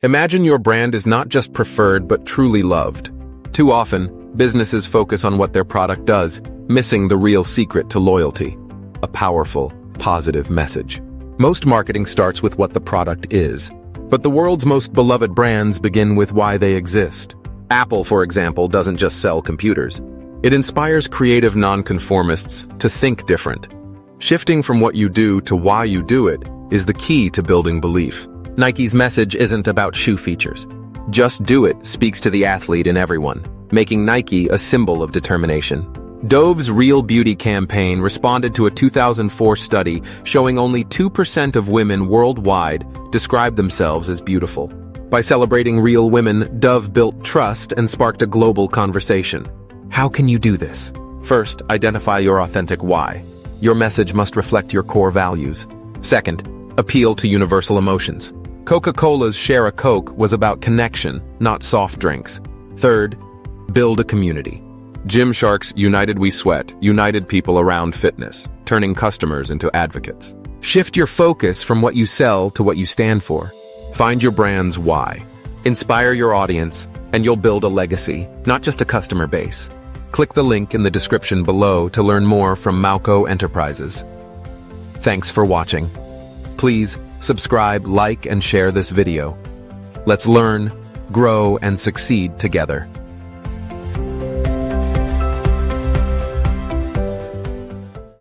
Imagine your brand is not just preferred but truly loved. Too often, businesses focus on what their product does, missing the real secret to loyalty: a powerful, positive message. Most marketing starts with what the product is, but the world's most beloved brands begin with why they exist. Apple, for example, doesn't just sell computers. It inspires creative nonconformists to think different. Shifting from what you do to why you do it is the key to building belief. Nike's message isn't about shoe features. Just do it speaks to the athlete in everyone, making Nike a symbol of determination. Dove's Real Beauty campaign responded to a 2004 study showing only 2% of women worldwide describe themselves as beautiful. By celebrating real women, Dove built trust and sparked a global conversation. How can you do this? First, identify your authentic why. Your message must reflect your core values. Second, appeal to universal emotions. Coca-Cola's Share a Coke was about connection, not soft drinks. Third, build a community. Gymshark's United We Sweat united people around fitness, turning customers into advocates. Shift your focus from what you sell to what you stand for. Find your brand's why. Inspire your audience, and you'll build a legacy, not just a customer base. Click the link in the description below to learn more from Mauco Enterprises. Thanks for watching. Please subscribe, like, and share this video. Let's learn, grow, and succeed together.